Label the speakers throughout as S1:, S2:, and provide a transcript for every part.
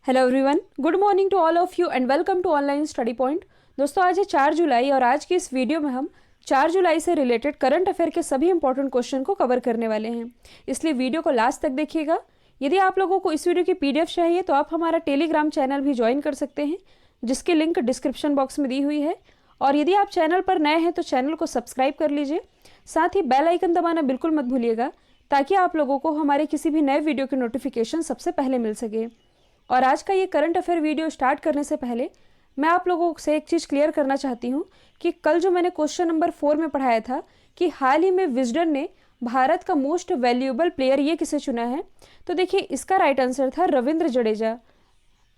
S1: Hello everyone, good morning to all of you and welcome to online study point. दोस्तों, आज है 4 जुलाई और आज की इस वीडियो में हम 4 जुलाई से रिलेटेड करंट अफेयर के सभी इंपॉर्टेंट क्वेश्चन को कवर करने वाले हैं, इसलिए वीडियो को लास्ट तक देखिएगा। यदि आप लोगों को इस वीडियो की पीडीएफ चाहिए तो आप हमारा टेलीग्राम चैनल भी ज्वाइन कर सकते हैं, जिसकी लिंक डिस्क्रिप्शन बॉक्स में दी हुई है। और यदि आप चैनल पर नए हैं तो चैनल को सब्सक्राइब कर लीजिए, साथ ही बेल आइकन दबाना बिल्कुल मत भूलिएगा, ताकि आप लोगों को हमारे किसी भी नए वीडियो की नोटिफिकेशन सबसे पहले मिल सके। और आज का ये करंट अफेयर वीडियो स्टार्ट करने से पहले मैं आप लोगों से एक चीज़ क्लियर करना चाहती हूँ कि कल जो मैंने क्वेश्चन नंबर 4 में पढ़ाया था कि हाल ही में विजडन ने भारत का मोस्ट वैल्यूएबल प्लेयर ये किसे चुना है, तो देखिए इसका राइट आंसर था रविंद्र जडेजा।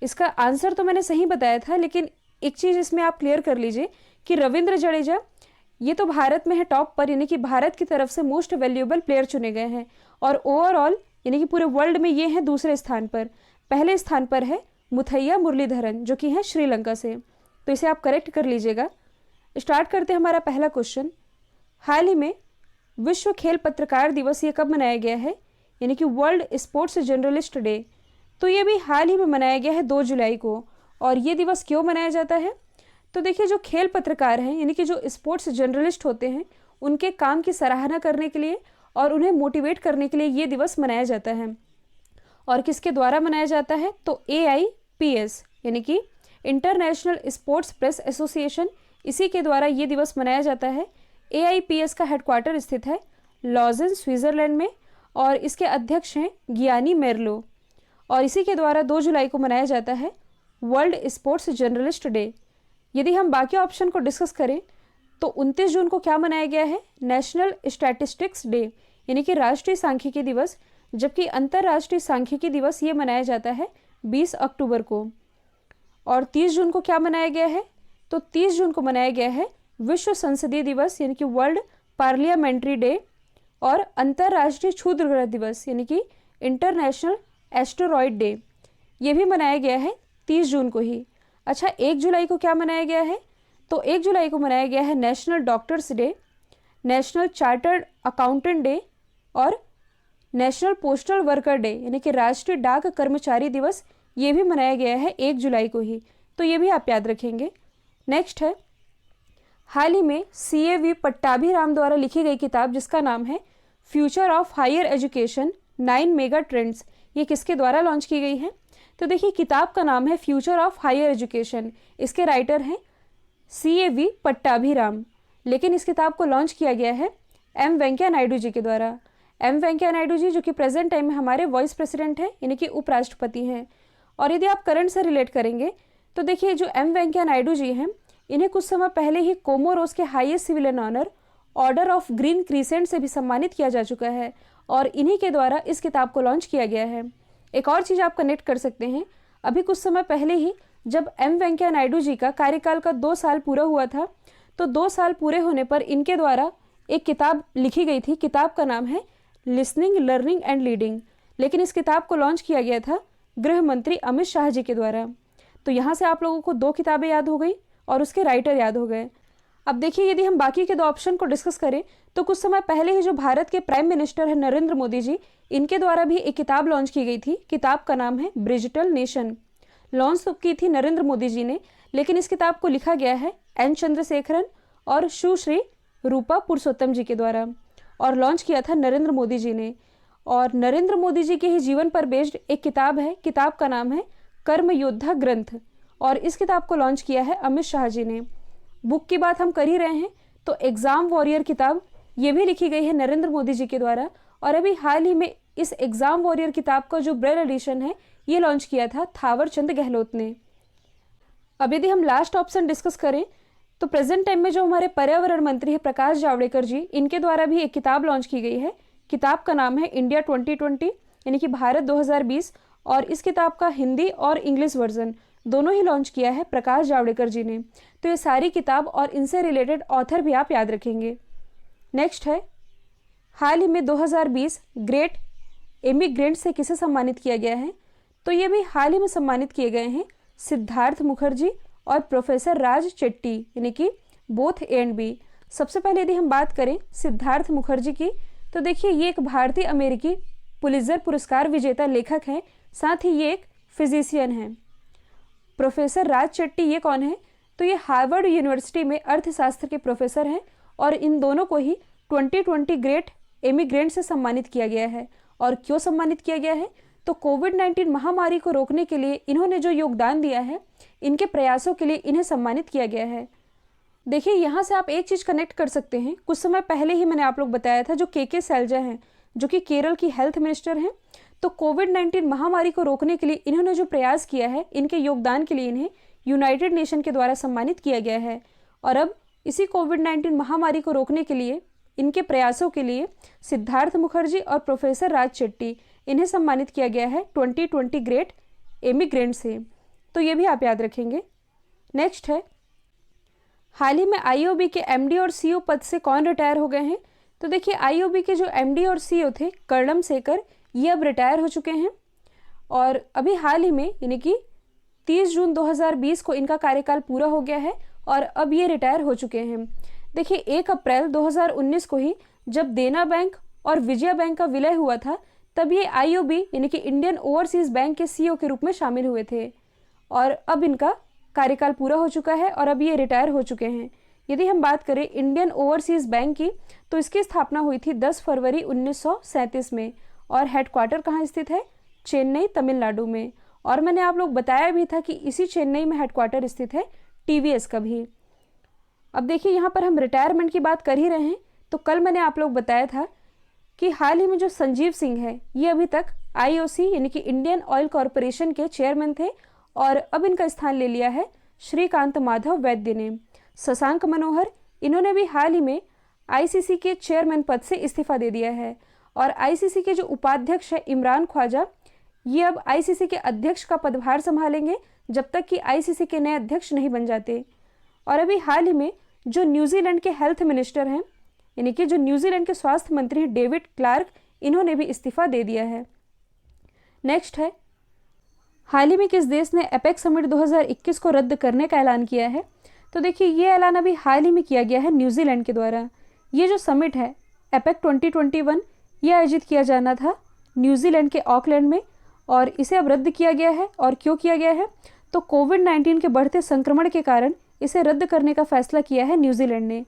S1: इसका आंसर तो मैंने सही बताया था, लेकिन एक चीज़ इसमें आप क्लियर कर लीजिए कि रविंद्र जडेजा ये तो भारत में है टॉप पर, यानी कि भारत की तरफ से मोस्ट वैल्यूएबल प्लेयर चुने गए हैं। और ओवरऑल यानी कि पूरे वर्ल्ड में ये हैं दूसरे स्थान पर। पहले स्थान पर है मुथैया मुरलीधरन, जो कि हैं श्रीलंका से, तो इसे आप करेक्ट कर लीजिएगा। स्टार्ट करते हैं हमारा पहला क्वेश्चन। हाल ही में विश्व खेल पत्रकार दिवस ये कब मनाया गया है, यानी कि वर्ल्ड स्पोर्ट्स जर्नलिस्ट डे। तो ये भी हाल ही में मनाया गया है 2 जुलाई को। और ये दिवस क्यों मनाया जाता है, तो देखिए जो खेल पत्रकार हैं यानी कि जो स्पोर्ट्स जर्नलिस्ट होते हैं, उनके काम की सराहना करने के लिए और उन्हें मोटिवेट करने के लिए ये दिवस मनाया जाता है। और किसके द्वारा मनाया जाता है, तो AIPS यानी कि इंटरनेशनल स्पोर्ट्स प्रेस एसोसिएशन, इसी के द्वारा ये दिवस मनाया जाता है। AIPS का हेडक्वार्टर स्थित है लॉजेन, स्विट्जरलैंड में, और इसके अध्यक्ष हैं गियानी मेरलो। और इसी के द्वारा 2 जुलाई को मनाया जाता है वर्ल्ड स्पोर्ट्स जर्नलिस्ट डे। यदि हम बाकी ऑप्शन को डिस्कस करें तो 29 जून को क्या मनाया गया है, नेशनल स्टैटिस्टिक्स डे यानी कि राष्ट्रीय सांख्यिकी दिवस, जबकि अंतर्राष्ट्रीय सांख्यिकी दिवस ये मनाया जाता है 20 अक्टूबर को। और 30 जून को क्या मनाया गया है, तो 30 जून को मनाया गया है विश्व संसदीय दिवस यानी कि वर्ल्ड पार्लियामेंट्री डे, और अंतर्राष्ट्रीय क्षुद्र ग्रह दिवस यानी कि इंटरनेशनल एस्टेरॉयड डे, ये भी मनाया गया है 30 जून को ही। अच्छा, 1 जुलाई को क्या मनाया गया है, तो 1 जुलाई को मनाया गया है national doctors day, national chartered accountant day और नेशनल पोस्टल वर्कर डे यानी कि राष्ट्रीय डाक कर्मचारी दिवस, ये भी मनाया गया है 1 जुलाई को ही, तो ये भी आप याद रखेंगे। नेक्स्ट है, हाल ही में CAV पट्टाभीराम द्वारा लिखी गई किताब जिसका नाम है future of higher education 9 mega trends, ये किसके द्वारा लॉन्च की गई है, तो देखिए किताब का नाम है फ्यूचर ऑफ हायर एजुकेशन। इसके राइटर हैं CAV पट्टाभीराम, लेकिन इस किताब को लॉन्च किया गया है M वेंकैया नायडू जी के द्वारा। M वेंकैया नायडू जी जो कि प्रेजेंट टाइम में हमारे वाइस प्रेसिडेंट हैं यानी कि उपराष्ट्रपति हैं। और यदि आप करंट से रिलेट करेंगे तो देखिए जो M वेंकैया नायडू जी हैं, इन्हें कुछ समय पहले ही कोमोरोस के highest civilian honour order of green crescent से भी सम्मानित किया जा चुका है, और इन्हीं के द्वारा इस किताब को लॉन्च किया गया है। एक और चीज़ आप कनेक्ट कर सकते हैं, अभी कुछ समय पहले ही जब M वेंकैया नायडू जी का कार्यकाल का 2 साल पूरा हुआ था, तो 2 साल पूरे होने पर इनके द्वारा एक किताब लिखी गई थी। किताब का नाम है लिसनिंग, लर्निंग एंड लीडिंग, लेकिन इस किताब को लॉन्च किया गया था गृह मंत्री अमित शाह जी के द्वारा। तो यहाँ से आप लोगों को 2 किताबें याद हो गई और उसके राइटर याद हो गए। अब देखिए, यदि हम बाकी के 2 ऑप्शन को डिस्कस करें तो कुछ समय पहले ही जो भारत के प्राइम मिनिस्टर है नरेंद्र मोदी जी, इनके द्वारा भी एक किताब लॉन्च की गई थी। किताब का नाम है ब्रिजिटल नेशन। लॉन्च तो की थी नरेंद्र मोदी जी ने, लेकिन इस किताब को लिखा गया है N चंद्रशेखरन और सुश्री रूपा पुरुषोत्तम जी के द्वारा, और लॉन्च किया था नरेंद्र मोदी जी ने। और नरेंद्र मोदी जी के ही जीवन पर बेस्ड एक किताब है, किताब का नाम है कर्म योद्धा ग्रंथ, और इस किताब को लॉन्च किया है अमित शाह जी ने। बुक की बात हम कर ही रहे हैं तो एग्जाम वॉरियर किताब ये भी लिखी गई है नरेंद्र मोदी जी के द्वारा, और अभी हाल ही में इस एग्जाम वॉरियर किताब का जो ब्रेल एडिशन है ये लॉन्च किया था थावर चंद गहलोत ने। अब यदि हम लास्ट ऑप्शन डिस्कस करें तो प्रेजेंट टाइम में जो हमारे पर्यावरण मंत्री है प्रकाश जावड़ेकर जी, इनके द्वारा भी एक किताब लॉन्च की गई है। किताब का नाम है इंडिया 2020 यानी कि भारत 2020, और इस किताब का हिंदी और इंग्लिश वर्जन दोनों ही लॉन्च किया है प्रकाश जावड़ेकर जी ने। तो ये सारी किताब और इनसे रिलेटेड ऑथर भी आप याद रखेंगे। नेक्स्ट है, हाल ही में 2020 ग्रेट इमिग्रेंट से किसे सम्मानित किया गया है, तो ये भी हाल ही में सम्मानित किए गए हैं सिद्धार्थ मुखर्जी और प्रोफेसर राज चेट्टी यानी कि बोथ A&B। सबसे पहले यदि हम बात करें सिद्धार्थ मुखर्जी की, तो देखिए ये एक भारतीय अमेरिकी पुलित्जर पुरस्कार विजेता लेखक हैं, साथ ही ये एक फिजिशियन हैं। प्रोफेसर राज चेट्टी ये कौन है? तो ये हार्वर्ड यूनिवर्सिटी में अर्थशास्त्र के प्रोफेसर हैं और इन दोनों को ही 2020 ग्रेट एमिग्रेंट से सम्मानित किया गया है। और क्यों सम्मानित किया गया है? तो कोविड-19 महामारी को रोकने के लिए इन्होंने जो योगदान दिया है, इनके प्रयासों के लिए इन्हें सम्मानित किया गया है। देखिए, यहाँ से आप एक चीज़ कनेक्ट कर सकते हैं। कुछ समय पहले ही मैंने आप लोग बताया था, जो के सैलजा हैं, जो कि केरल की हेल्थ मिनिस्टर हैं, तो कोविड-19 महामारी को रोकने के लिए इन्होंने जो प्रयास किया है, इनके योगदान के लिए इन्हें यूनाइटेड नेशन के द्वारा सम्मानित किया गया है। और अब इसी कोविड-19 महामारी को रोकने के लिए, इनके प्रयासों के लिए सिद्धार्थ मुखर्जी और प्रोफेसर राज चेट्टी, इन्हें सम्मानित किया गया है 2020 ग्रेट एमिग्रेंट से। तो ये भी आप याद रखेंगे। नेक्स्ट है, हाल ही में आईओबी के एमडी और सीईओ पद से कौन रिटायर हो गए हैं? तो देखिए, आईओबी के जो एमडी और सीईओ थे कर्णम सेकर, ये अब रिटायर हो चुके हैं। और अभी हाल ही में यानी कि 30 जून 2020 को इनका कार्यकाल पूरा हो गया है और अब ये रिटायर हो चुके हैं। देखिए, 1 अप्रैल 2019 को ही जब देना बैंक और विजया बैंक का विलय हुआ था, तब ये आईओबी यानी कि इंडियन ओवरसीज बैंक के सीईओ के रूप में शामिल हुए थे। और अब इनका कार्यकाल पूरा हो चुका है और अब ये रिटायर हो चुके हैं। यदि हम बात करें इंडियन ओवरसीज बैंक की, तो इसकी स्थापना हुई थी 10 फरवरी 1937 में और हेडक्वार्टर कहाँ स्थित है? चेन्नई, तमिलनाडु में। और मैंने आप लोग बताया भी था कि इसी चेन्नई में हेडक्वार्टर स्थित है टीवीएस का भी। अब देखिए, यहाँ पर हम रिटायरमेंट की बात कर ही रहे हैं, तो कल मैंने आप लोग बताया था कि हाल ही में जो संजीव सिंह है, ये अभी तक आईओसी यानी कि इंडियन ऑयल कॉरपोरेशन के चेयरमैन थे और अब इनका स्थान ले लिया है श्रीकांत माधव वैद्य ने। शशांक मनोहर, इन्होंने भी हाल ही में आईसीसी के चेयरमैन पद से इस्तीफा दे दिया है। और आईसीसी के जो उपाध्यक्ष है इमरान ख्वाजा, ये अब आईसीसी के अध्यक्ष का पदभार संभालेंगे जब तक कि आईसीसी के नए अध्यक्ष नहीं बन जाते। और अभी हाल ही में जो न्यूजीलैंड के हेल्थ मिनिस्टर हैं, यानी कि जो न्यूजीलैंड के स्वास्थ्य मंत्री हैं डेविड क्लार्क, इन्होंने भी इस्तीफा दे दिया है। नेक्स्ट है, हाल ही में किस देश ने एपेक समिट 2021 को रद्द करने का ऐलान किया है? तो देखिए, ये ऐलान अभी हाल ही में किया गया है न्यूजीलैंड के द्वारा। ये जो समिट है एपेक 2021, ये आयोजित किया जाना था न्यूजीलैंड के ऑकलैंड में और इसे अब रद्द किया गया है। और क्यों किया गया है? तो कोविड-19 के बढ़ते संक्रमण के कारण इसे रद्द करने का फैसला किया है न्यूजीलैंड ने।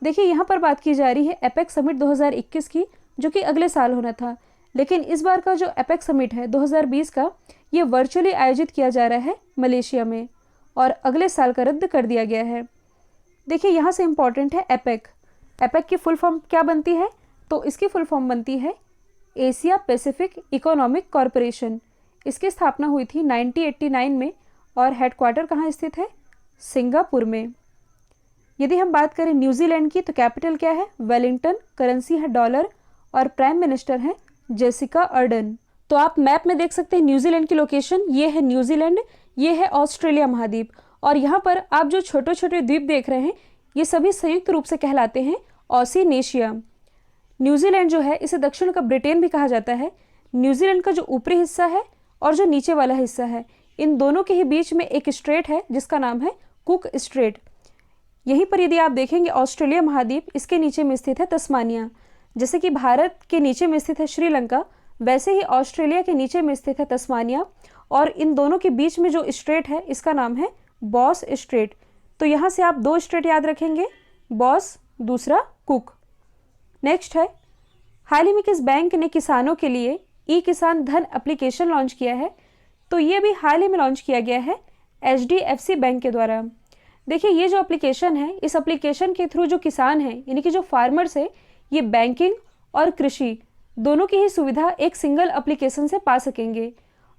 S1: देखिए, यहाँ पर बात की जा रही है एपेक समिट 2021 की, जो कि अगले साल होना था, लेकिन इस बार का जो एपेक समिट है 2020 का, ये वर्चुअली आयोजित किया जा रहा है मलेशिया में और अगले साल का रद्द कर दिया गया है। देखिए, यहाँ से इम्पॉर्टेंट है एपेक। एपेक की फुल फॉर्म क्या बनती है? तो इसकी फुल फॉर्म बनती है एशिया पैसिफिक इकोनॉमिक कॉरपोरेशन। इसकी स्थापना हुई थी 1989 में और हेडक्वार्टर कहाँ स्थित है? सिंगापुर में। यदि हम बात करें न्यूजीलैंड की, तो कैपिटल क्या है? वेलिंगटन, करेंसी है डॉलर और प्राइम मिनिस्टर हैं जेसिका अर्डन। तो आप मैप में देख सकते हैं न्यूजीलैंड की लोकेशन, ये है न्यूजीलैंड, ये है ऑस्ट्रेलिया महाद्वीप। और यहाँ पर आप जो छोटे छोटे द्वीप देख रहे हैं, ये सभी संयुक्त रूप से कहलाते हैं ऑसिनेशिया। न्यूजीलैंड जो है, इसे दक्षिण का ब्रिटेन भी कहा जाता है। न्यूजीलैंड का जो ऊपरी हिस्सा है और जो नीचे वाला हिस्सा है, इन दोनों के ही बीच में एक स्ट्रेट है जिसका नाम है कुक स्ट्रेट। यहीं पर यदि आप देखेंगे ऑस्ट्रेलिया महाद्वीप, इसके नीचे में स्थित है तस्मानिया। जैसे कि भारत के नीचे में स्थित है श्रीलंका, वैसे ही ऑस्ट्रेलिया के नीचे में स्थित है तस्मानिया और इन दोनों के बीच में जो स्ट्रेट है, इसका नाम है बॉस स्ट्रेट। तो यहाँ से आप 2 स्ट्रेट याद रखेंगे, बॉस, दूसरा कुक। नेक्स्ट है, हाल ही में किस बैंक ने किसानों के लिए ई किसान धन एप्लीकेशन लॉन्च किया है? तो ये भी हाल ही में लॉन्च किया गया है HDFC बैंक के द्वारा। देखिए, ये जो एप्लीकेशन है, इस एप्लीकेशन के थ्रू जो किसान हैं यानी कि जो फार्मर्स है, ये बैंकिंग और कृषि दोनों की ही सुविधा एक सिंगल एप्लीकेशन से पा सकेंगे।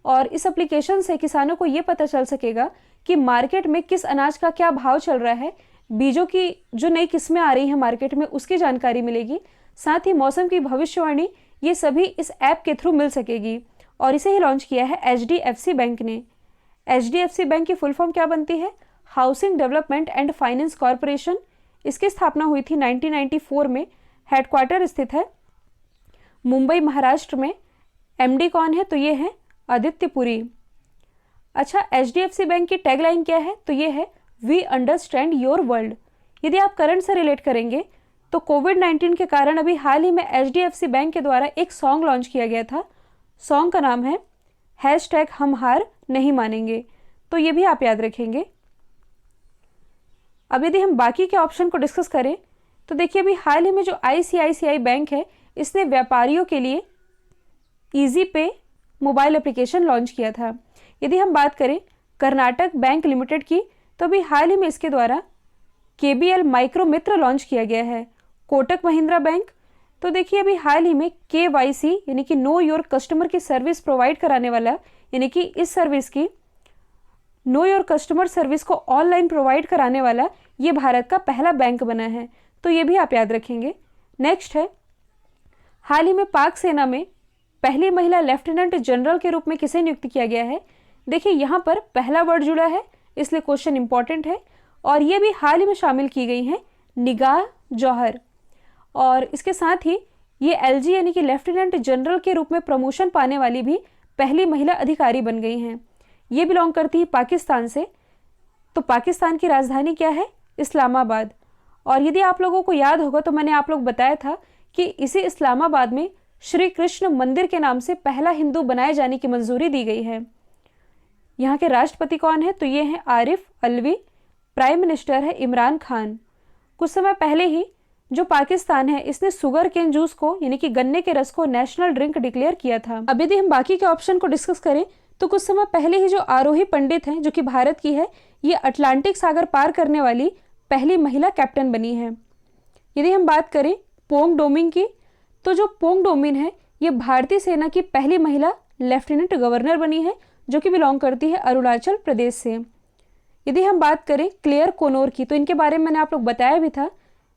S1: और इस एप्लीकेशन से किसानों को ये पता चल सकेगा कि मार्केट में किस अनाज का क्या भाव चल रहा है, बीजों की जो नई किस्में आ रही हैं मार्केट में, उसकी जानकारी मिलेगी। साथ ही मौसम की भविष्यवाणी, ये सभी इस ऐप के थ्रू मिल सकेगी। और इसे ही लॉन्च किया है HDFC बैंक ने। HDFC बैंक की फुल फॉर्म क्या बनती है? Housing development and finance corporation. इसकी स्थापना हुई थी 1994 में। हेडक्वार्टर स्थित है मुंबई, महाराष्ट्र में। MD कौन है? तो ये है आदित्य पुरी। अच्छा, HDFC बैंक की टैगलाइन क्या है? तो ये है वी अंडरस्टैंड योर वर्ल्ड। यदि आप करंट से रिलेट करेंगे तो कोविड-19 के कारण अभी हाल ही में HDFC बैंक के द्वारा एक सॉन्ग लॉन्च किया गया था। सॉन्ग का नाम है हैशटैग हम हार नहीं मानेंगे। तो ये भी आप याद रखेंगे। अब यदि हम बाकी के ऑप्शन को डिस्कस करें तो देखिए अभी हाल ही में जो ICICI बैंक है इसने व्यापारियों के लिए ईजी पे मोबाइल एप्लीकेशन लॉन्च किया था। यदि हम बात करें कर्नाटक बैंक लिमिटेड की तो अभी हाल ही में इसके द्वारा KBL माइक्रो मित्र लॉन्च किया गया है। कोटक महिंद्रा बैंक तो देखिए अभी हाल ही में KYC यानी कि नो योर कस्टमर की सर्विस प्रोवाइड कराने वाला, यानी कि इस सर्विस की नो योर कस्टमर सर्विस को ऑनलाइन प्रोवाइड कराने वाला ये भारत का पहला बैंक बना है। तो ये भी आप याद रखेंगे। नेक्स्ट है हाल ही में पाक सेना में पहली महिला लेफ्टिनेंट जनरल के रूप में किसे नियुक्त किया गया है। देखिए यहाँ पर पहला वर्ड जुड़ा है इसलिए क्वेश्चन इंपॉर्टेंट है, और ये भी हाल ही में शामिल की गई हैं निगाह जौहर। और इसके साथ ही ये LG यानी कि लेफ्टिनेंट जनरल के रूप में प्रमोशन पाने वाली भी पहली महिला अधिकारी बन गई हैं। ये बिलोंग करती है पाकिस्तान से। तो पाकिस्तान की राजधानी क्या है? इस्लामाबाद। और यदि आप लोगों को याद होगा तो मैंने आप लोग बताया था कि इसी इस्लामाबाद में श्री कृष्ण मंदिर के नाम से पहला हिंदू बनाए जाने की मंजूरी दी गई है। यहाँ के राष्ट्रपति कौन है? तो ये हैं आरिफ अलवी। प्राइम मिनिस्टर है इमरान खान। कुछ समय पहले ही जो पाकिस्तान है इसने शुगर केन जूस को यानी कि गन्ने के रस को नेशनल ड्रिंक डिक्लेयर किया था। अब यदि हम बाकी के ऑप्शन को डिस्कस करें तो कुछ समय पहले ही जो आरोही पंडित हैं जो कि भारत की है, ये अटलांटिक सागर पार करने वाली पहली महिला कैप्टन बनी है। यदि हम बात करें पोंग डोमिंग की तो जो पोंग डोमिन है ये भारतीय सेना की पहली महिला लेफ्टिनेंट गवर्नर बनी है जो कि बिलोंग करती है अरुणाचल प्रदेश से। यदि हम बात करें क्लेयर कोनोर की तो इनके बारे में मैंने आप लोग बताया भी था।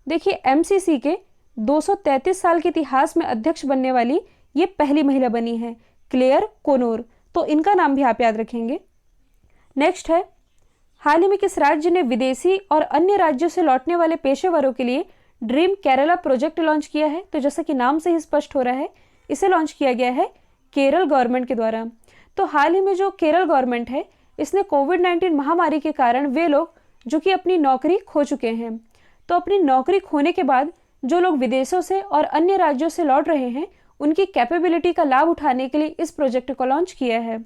S1: देखिए MCC के 233 साल के इतिहास में अध्यक्ष बनने वाली ये पहली महिला बनी है, क्लेयर कोनोर। तो इनका नाम भी आप याद रखेंगे। नेक्स्ट है हाल ही में किस राज्य ने विदेशी और अन्य राज्यों से लौटने वाले पेशेवरों के लिए ड्रीम केरला प्रोजेक्ट लॉन्च किया है। तो जैसा कि नाम से ही स्पष्ट हो रहा है इसे लॉन्च किया गया है केरल गवर्नमेंट के द्वारा। तो हाल ही में जो केरल गवर्नमेंट है इसने कोविड-19 महामारी के कारण वे लोग जो कि अपनी नौकरी खो चुके हैं, तो अपनी नौकरी खोने के बाद जो लोग विदेशों से और अन्य राज्यों से लौट रहे हैं उनकी कैपेबिलिटी का लाभ उठाने के लिए इस प्रोजेक्ट को लॉन्च किया है।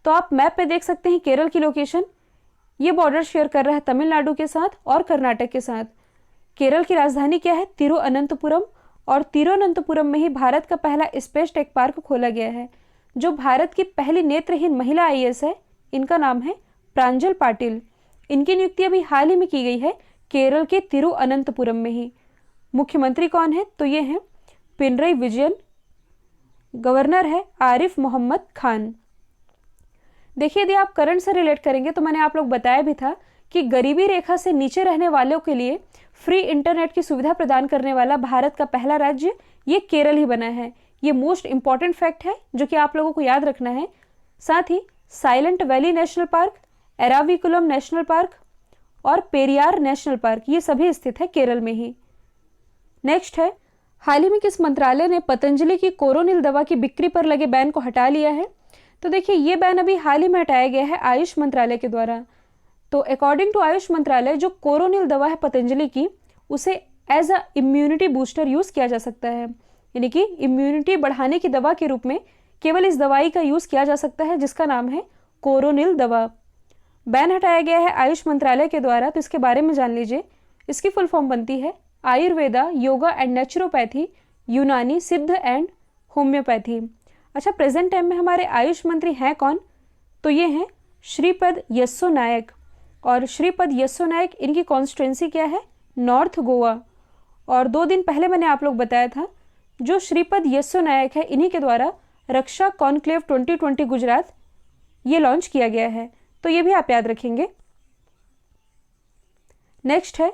S1: तो आप मैप पे देख सकते हैं केरल की लोकेशन, ये बॉर्डर शेयर कर रहा है तमिलनाडु के साथ और कर्नाटक के साथ। केरल की राजधानी क्या है? तिरुअनंतपुरम। और तिरुअनंतपुरम में ही भारत का पहला स्पेस टेक पार्क खोला गया है। जो भारत की पहली नेत्रहीन महिला IAS है इनका नाम है प्रांजल पाटिल। इनकी नियुक्ति अभी हाल ही में की गई है केरल के तिरुअनंतपुरम में ही। मुख्यमंत्री कौन है? तो ये हैं पिनरई विजयन। गवर्नर है आरिफ मोहम्मद खान। देखिए यदि आप करंट से रिलेट करेंगे तो मैंने आप लोग बताया भी था कि गरीबी रेखा से नीचे रहने वालों के लिए फ्री इंटरनेट की सुविधा प्रदान करने वाला भारत का पहला राज्य ये केरल ही बना है। ये मोस्ट इंपॉर्टेंट फैक्ट है जो कि आप लोगों को याद रखना है। साथ ही silent valley national park, Eravikulam national park और पेरियार नेशनल पार्क ये सभी स्थित है केरल में ही। नेक्स्ट है हाल ही में किस मंत्रालय ने पतंजलि की कोरोनिल दवा की बिक्री पर लगे बैन को हटा लिया है? तो देखिए ये बैन अभी हाल ही में हटाया गया है आयुष मंत्रालय के द्वारा। तो अकॉर्डिंग टू आयुष मंत्रालय जो कोरोनिल दवा है पतंजलि की उसे as a immunity booster use किया जा सकता है, यानी कि इम्यूनिटी बढ़ाने की दवा के रूप में केवल इस दवाई का यूज किया जा सकता है जिसका नाम है कोरोनिल दवा। बैन हटाया गया है आयुष मंत्रालय के द्वारा, तो इसके बारे में जान लीजिए। इसकी फुल फॉर्म बनती है आयुर्वेदा, योगा एंड नेचुरोपैथी, यूनानी, सिद्ध एंड होम्योपैथी। अच्छा, प्रेजेंट टाइम में हमारे आयुष मंत्री हैं कौन? तो ये हैं श्रीपद यस्सो नायक। और श्रीपद यस्सो नायक इनकी कॉन्स्टिट्यूंसी क्या है? नॉर्थ गोवा। और 2 दिन पहले मैंने आप लोग बताया था जो श्रीपद यस्सो नायक है इन्हीं के द्वारा रक्षा कॉन्क्लेव 2020 गुजरात ये लॉन्च किया गया है। तो ये भी आप याद रखेंगे। नेक्स्ट है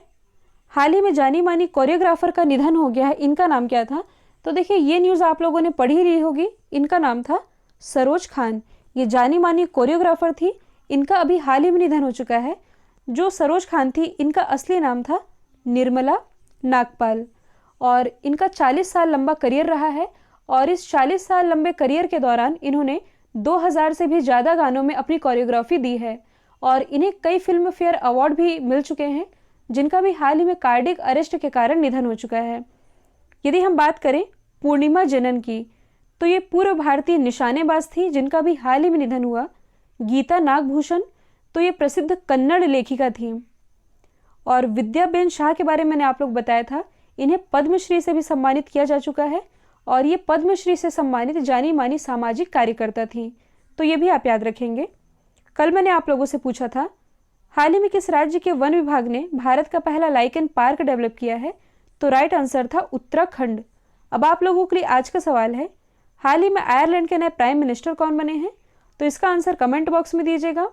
S1: हाल ही में जानी मानी कोरियोग्राफर का निधन हो गया है, इनका नाम क्या था? तो देखिए ये न्यूज़ आप लोगों ने पढ़ी ली होगी। इनका नाम था सरोज खान। ये जानी मानी कोरियोग्राफर थी, इनका अभी हाल ही में निधन हो चुका है। जो सरोज खान थी इनका असली नाम था निर्मला नागपाल और इनका 40 साल लंबा करियर रहा है। और इस 40 साल लंबे करियर के दौरान इन्होंने 2000 से भी ज़्यादा गानों में अपनी कोरियोग्राफी दी है और इन्हें कई फिल्म फेयर अवार्ड भी मिल चुके हैं, जिनका भी हाल ही में कार्डियक अरेस्ट के कारण निधन हो चुका है। यदि हम बात करें पूर्णिमा जनन की, तो ये पूर्व भारतीय निशानेबाज थी जिनका भी हाल ही में निधन हुआ। गीता नागभूषण, तो ये प्रसिद्ध कन्नड़ लेखिका थी। और विद्याबेन शाह के बारे में मैंने आप लोग बताया था, इन्हें पद्मश्री से भी सम्मानित किया जा चुका है और ये पद्मश्री से सम्मानित जानी मानी सामाजिक कार्यकर्ता थी, तो ये भी आप याद रखेंगे। कल मैंने आप लोगों से पूछा था हाल ही में किस राज्य के वन विभाग ने भारत का पहला लाइकेन पार्क डेवलप किया है, तो राइट आंसर था उत्तराखंड। अब आप लोगों के लिए आज का सवाल है, हाल ही में आयरलैंड के नए प्राइम मिनिस्टर कौन बने हैं, तो इसका आंसर कमेंट बॉक्स में दीजिएगा।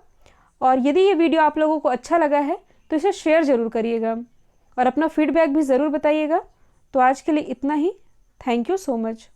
S1: और यदि ये वीडियो आप लोगों को अच्छा लगा है तो इसे शेयर ज़रूर करिएगा और अपना फीडबैक भी ज़रूर बताइएगा। तो आज के लिए इतना ही। Thank you so much.